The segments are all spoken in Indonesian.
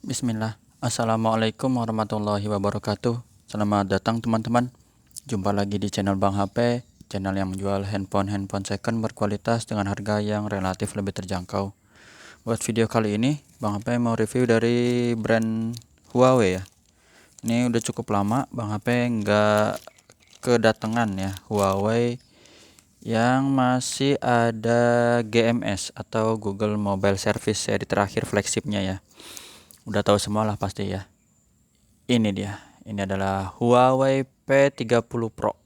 Bismillah. Assalamualaikum warahmatullahi wabarakatuh. Selamat datang teman-teman. Jumpa lagi di channel Bang HP, channel yang menjual handphone second berkualitas dengan harga yang relatif lebih terjangkau. Buat video kali ini, Bang HP mau review dari brand Huawei ya. Ini udah cukup lama Bang HP nggak kedatangan ya Huawei yang masih ada GMS atau Google Mobile Service seri terakhir flagshipnya ya. Udah tahu semua lah pasti ya. Ini dia. Ini adalah Huawei P30 Pro.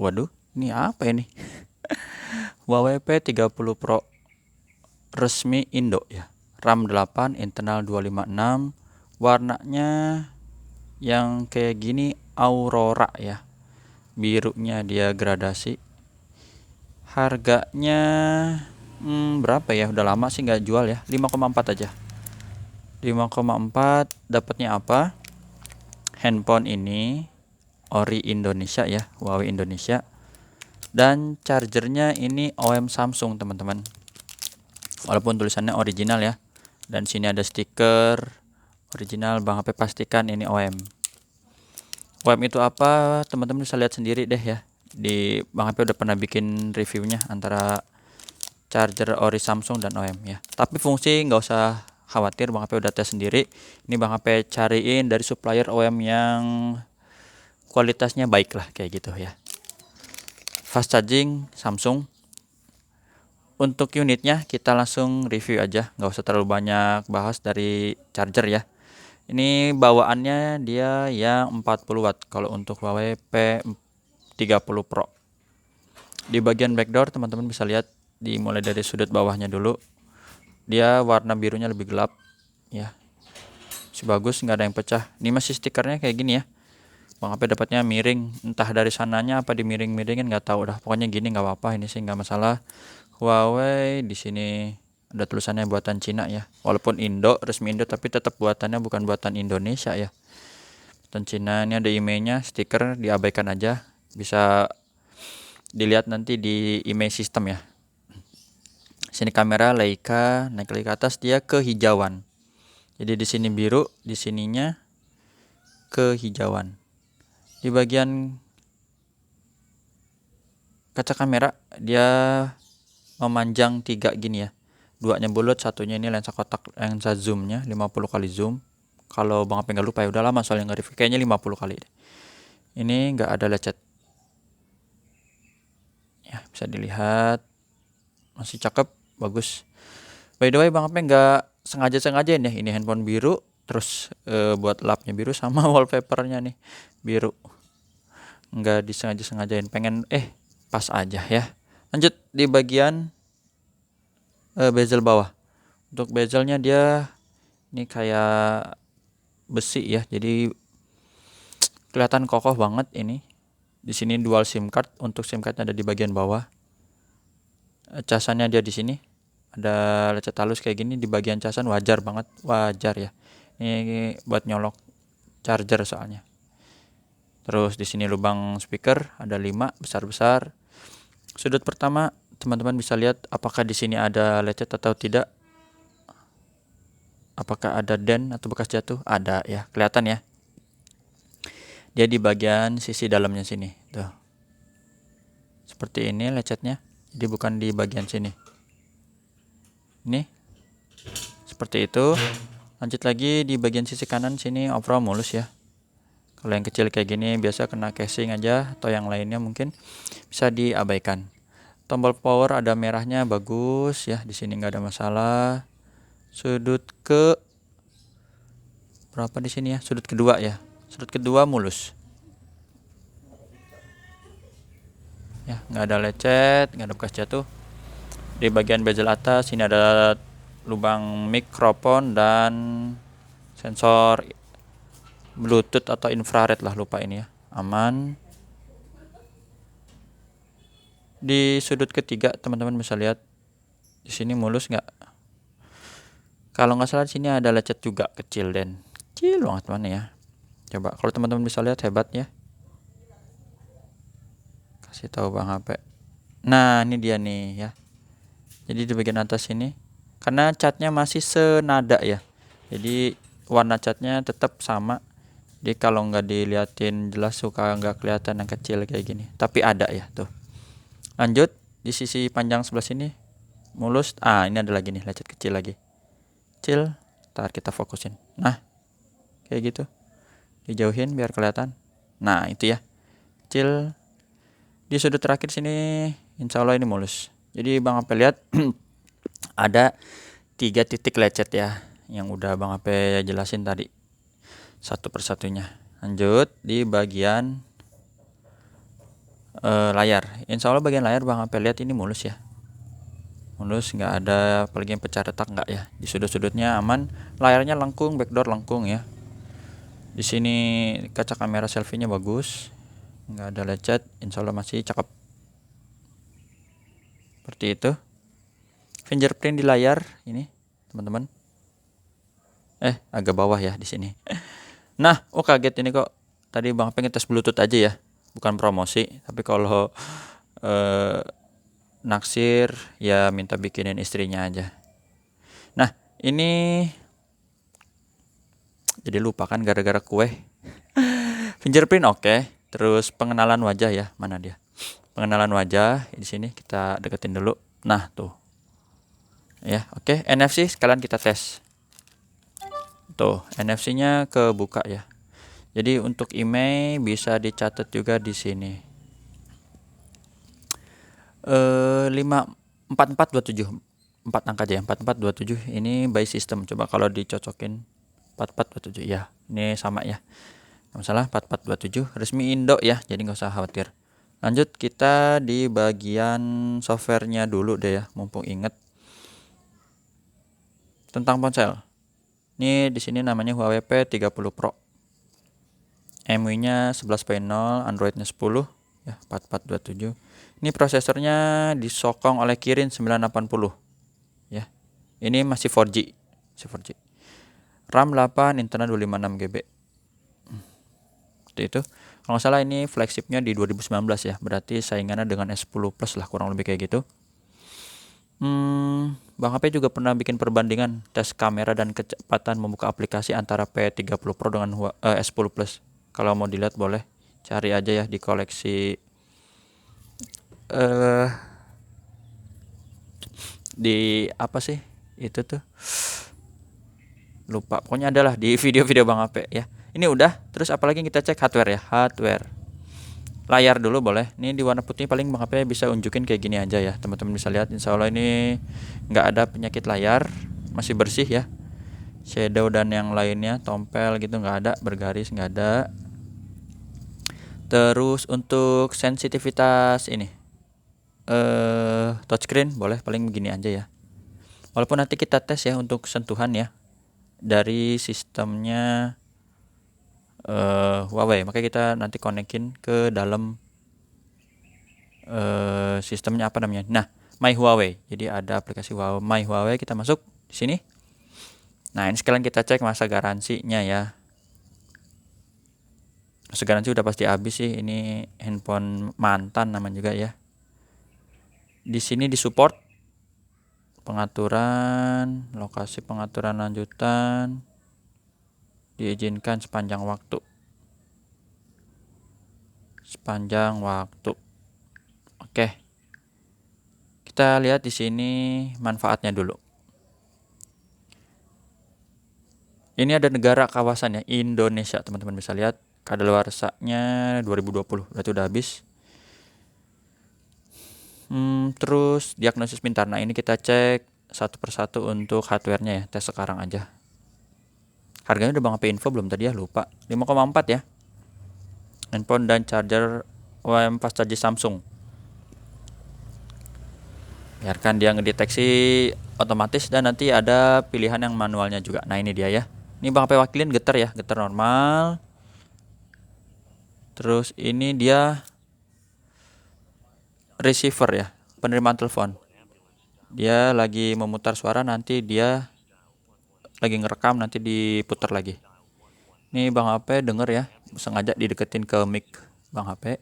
Waduh, ini apa ini? Huawei P30 Pro resmi Indo ya. RAM 8, internal 256. Warnanya yang kayak gini Aurora ya. Birunya dia gradasi. Harganya berapa ya? Udah lama sih nggak jual ya. 5,4 aja. 5,4 dapatnya apa? Handphone ini ori Indonesia ya, Huawei Indonesia. Dan chargernya ini OEM Samsung teman-teman. Walaupun tulisannya original ya. Dan sini ada stiker original, Bang HP pastikan ini OEM. OEM itu apa? Teman-teman bisa lihat sendiri deh ya. Di Bang HP udah pernah bikin reviewnya antara charger ori Samsung dan OEM ya. Tapi fungsi nggak usah khawatir, Bang HP udah tes sendiri. Ini Bang HP cariin dari supplier OEM yang kualitasnya baik lah kayak gitu ya. Fast charging Samsung. Untuk unitnya kita langsung review aja, nggak usah terlalu banyak bahas dari charger ya. Ini bawaannya dia yang 40 watt kalau untuk Huawei P30 Pro. Di bagian backdoor teman-teman bisa lihat, dimulai dari sudut bawahnya dulu. Dia warna birunya lebih gelap ya. Si bagus, nggak ada yang pecah. Ini masih stikernya kayak gini ya. Bang HP dapatnya miring, entah dari sananya apa dimiring-miringin nggak tahu dah. Pokoknya gini nggak apa-apa, ini sih nggak masalah. Huawei di sini ada tulisannya buatan Cina ya. Walaupun Indo, resmi Indo tapi tetap buatannya bukan buatan Indonesia ya. Buatan Cina. Ini ada emailnya, stiker diabaikan aja. Bisa dilihat nanti di email sistem ya. Sini kamera Leica, naik lagi ke atas dia kehijauan. Jadi di sini biru, di sininya kehijauan. Di bagian kaca kamera dia memanjang 3 gini ya. Duanya bulat, satunya ini lensa kotak, lensa zoomnya 50 kali zoom. Kalau Bang apa nggak lupa ya, udah lama soalnya nggak review, kayaknya 50 kali deh. Ini nggak ada lecet ya, bisa dilihat masih cakep, bagus. By the way Bang apa nggak sengaja ya, ini handphone biru terus buat lapnya biru sama wallpapernya nih biru, nggak disengajain, pengen pas aja ya. Lanjut di bagian bezel bawah. Untuk bezelnya dia ini kayak besi ya, jadi kelihatan kokoh banget ini. Di sini dual SIM card, untuk SIM cardnya ada di bagian bawah. Casannya dia di sini ada lecet halus kayak gini di bagian casan, wajar banget, wajar ya. Ini buat nyolok charger soalnya. Terus di sini lubang speaker ada 5 besar-besar. Sudut pertama teman-teman bisa lihat apakah di sini ada lecet atau tidak. Apakah ada dent atau bekas jatuh? Ada ya, kelihatan ya. Dia di bagian sisi dalamnya sini. Tuh. Seperti ini lecetnya. Jadi bukan di bagian sini. Ini. Seperti itu. Lanjut lagi di bagian sisi kanan sini overall mulus ya. Kalau yang kecil kayak gini biasa kena casing aja atau yang lainnya mungkin bisa diabaikan. Tombol power ada merahnya, bagus ya. Di sini nggak ada masalah. Sudut ke berapa di sini ya? Sudut kedua ya. Sudut kedua mulus. Ya, nggak ada lecet, nggak ada bekas jatuh. Di bagian bezel atas ini ada lubang mikrofon dan sensor Bluetooth atau infrared lah, lupa ini ya. Aman. Di sudut ketiga teman-teman bisa lihat di sini mulus nggak? Kalau nggak salah di sini ada lecet juga kecil banget mana ya. Coba kalau teman-teman bisa lihat, hebat ya. Kasih tahu Bang HP. Nah ini dia nih ya. Jadi di bagian atas ini karena catnya masih senada ya, jadi warna catnya tetap sama. Jadi kalau nggak diliatin jelas suka nggak kelihatan yang kecil kayak gini, tapi ada ya tuh. Lanjut di sisi panjang sebelah sini mulus. Ini ada lagi nih lecet kecil lagi, kecil. Ntar kita fokusin. Nah kayak gitu, dijauhin biar kelihatan. Nah itu ya, kecil. Di sudut terakhir sini insya Allah ini mulus. Jadi Bang Ape lihat ada 3 titik lecet ya, yang udah Bang Ape jelasin tadi satu persatunya. Lanjut di bagian layar. Insya Allah bagian layar Bang Ape lihat ini mulus ya, mulus, nggak ada apalagi yang pecah retak, nggak ya. Di sudut-sudutnya aman, layarnya lengkung, backdoor lengkung ya. Di sini kaca kamera selfie-nya bagus, nggak ada lecet, insya Allah masih cakep. Seperti itu. Fingerprint di layar ini teman-teman. Agak bawah ya di sini. Nah, kaget ini kok. Tadi Bang pengen tes Bluetooth aja ya, bukan promosi. Tapi kalau naksir ya minta bikinin istrinya aja. Nah, ini jadi lupa kan gara-gara kue. Fingerprint oke. Terus pengenalan wajah ya, mana dia? Pengenalan wajah di sini kita deketin dulu. Nah, tuh. Ya, oke. NFC sekalian kita tes. Tuh, NFC-nya kebuka ya. Jadi untuk email bisa dicatat juga di sini. 4427, 4 angka aja ya, 4427 ini by system. Coba kalau dicocokin 4427 ya, ini sama ya, nggak masalah. 4427 resmi Indo ya, jadi nggak usah khawatir. Lanjut kita di bagian softwarenya dulu deh ya, mumpung inget tentang ponsel. Ini di sini namanya Huawei P30 Pro. MUI-nya 11.0, Android-nya 10 ya, 4427. Ini prosesornya disokong oleh Kirin 980 ya. Ini masih 4G. RAM 8, internal 256 GB. Seperti itu. Kalau nggak salah ini flagshipnya di 2019 ya. Berarti saingannya dengan S10 Plus lah, kurang lebih kayak gitu. Bang HP juga pernah bikin perbandingan tes kamera dan kecepatan membuka aplikasi antara P30 Pro dengan S10 Plus. Kalau mau dilihat boleh cari aja ya di koleksi di apa sih itu tuh, lupa, pokoknya adalah di video-video Bang Ape ya. Ini udah, terus apalagi kita cek hardware ya, hardware. Layar dulu boleh. Ini di warna putih paling Bang Ape bisa unjukin kayak gini aja ya, teman-teman bisa lihat. Insya Allah ini nggak ada penyakit layar, masih bersih ya. Shadow dan yang lainnya tompel gitu nggak ada, bergaris nggak ada. Terus untuk sensitivitas ini touchscreen boleh paling begini aja ya. Walaupun nanti kita tes ya untuk sentuhan ya dari sistemnya Huawei, makanya kita nanti konekin ke dalam sistemnya apa namanya. Nah, My Huawei. Jadi ada aplikasi My Huawei, kita masuk di sini. Nah, ini sekalian kita cek masa garansinya ya. Masa garansi udah pasti habis sih, ini handphone mantan namanya juga ya. Di sini di support pengaturan, lokasi pengaturan lanjutan diizinkan sepanjang waktu. Oke. Kita lihat di sini manfaatnya dulu. Ini ada negara kawasannya Indonesia, teman-teman bisa lihat. Kadaluarsanya 2020, berarti udah habis. Terus diagnosis pintar. Nah, ini kita cek satu persatu untuk hardware-nya ya, tes sekarang aja. Harganya udah Bang Ape info belum tadi ya, lupa. 5,4 ya. Handphone dan charger OEM fast charge Samsung. Biarkan dia ngedeteksi otomatis, dan nanti ada pilihan yang manualnya juga. Nah, ini dia ya. Ini Bang Ape wakilin getar ya, getar normal. Terus ini dia receiver ya, penerimaan telepon. Dia lagi memutar suara, nanti dia lagi ngerekam, nanti diputar lagi. Ini Bang HP denger ya, sengaja dideketin ke mic Bang HP.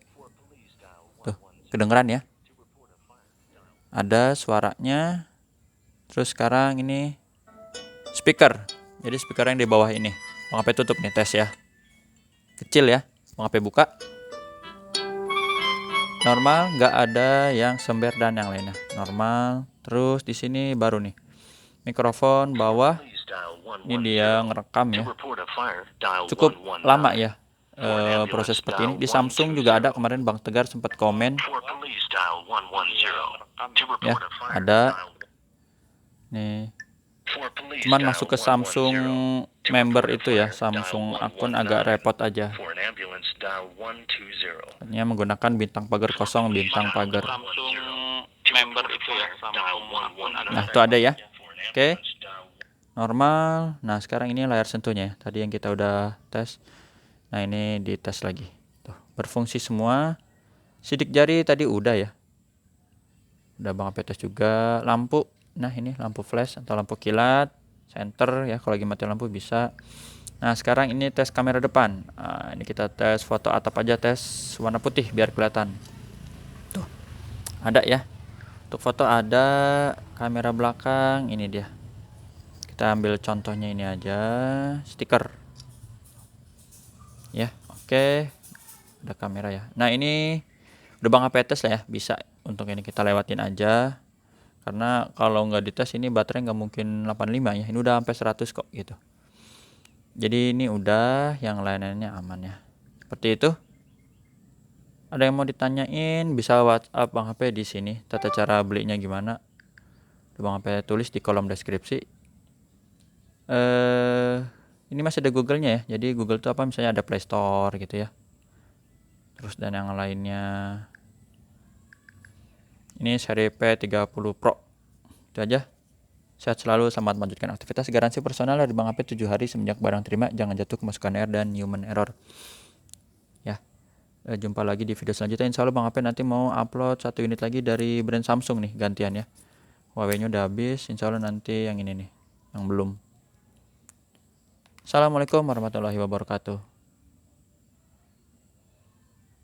Tuh, kedengeran ya. Ada suaranya. Terus sekarang ini speaker. Jadi speaker yang di bawah ini. Bang HP tutup nih, tes ya. Kecil ya. Bang HP buka. Normal, nggak ada yang sember dan yang lainnya. Normal. Terus di sini baru nih. Mikrofon bawah. Ini dia ngerekam ya. Cukup lama ya proses seperti ini. Di Samsung juga ada, kemarin Bang Tegar sempat komen. Ya, ada. Nih. Cuman masuk ke Samsung member itu ya, Samsung akun agak repot aja. Ini menggunakan bintang pagar kosong, bintang pagar. Samsung member itu ya, Samsung akun Nah, itu ada ya. Oke. Normal. Nah, sekarang ini layar sentuhnya ya. Tadi yang kita udah tes. Nah, ini dites lagi. Tuh, berfungsi semua. Sidik jari tadi udah ya. Udah Bang HP tes juga. Lampu. Nah, ini lampu flash atau lampu kilat. Center ya, kalau lagi mati lampu bisa. Nah, sekarang ini tes kamera depan. Nah, ini kita tes foto atap aja, tes warna putih biar kelihatan. Tuh, ada ya. Untuk foto ada, kamera belakang ini dia. Kita ambil contohnya ini aja, stiker. Ya, oke. Ada kamera ya. Nah, ini udah Bang HP tes lah ya, bisa. Untuk ini kita lewatin aja. Karena kalau nggak dites ini baterai nggak mungkin 85 ya. Ini udah sampai 100 kok gitu. Jadi ini udah, yang lainnya aman ya. Seperti itu. Ada yang mau ditanyain bisa WhatsApp Bang HP di sini. Tata cara belinya gimana? Bang HP tulis di kolom deskripsi. Ini masih ada Google-nya ya. Jadi Google itu apa? Misalnya ada Play Store gitu ya. Terus dan yang lainnya. Ini seri P30 Pro. Itu aja. Sehat selalu, selamat melanjutkan aktivitas. Garansi personal dari Bang HP 7 hari semenjak barang terima, jangan jatuh kemasukan air dan human error. Ya. Jumpa lagi di video selanjutnya. Insya Allah Bang HP nanti mau upload 1 unit lagi dari brand Samsung nih, gantian ya. Huawei-nya udah habis, insya Allah nanti yang ini nih, yang belum. Assalamualaikum warahmatullahi wabarakatuh.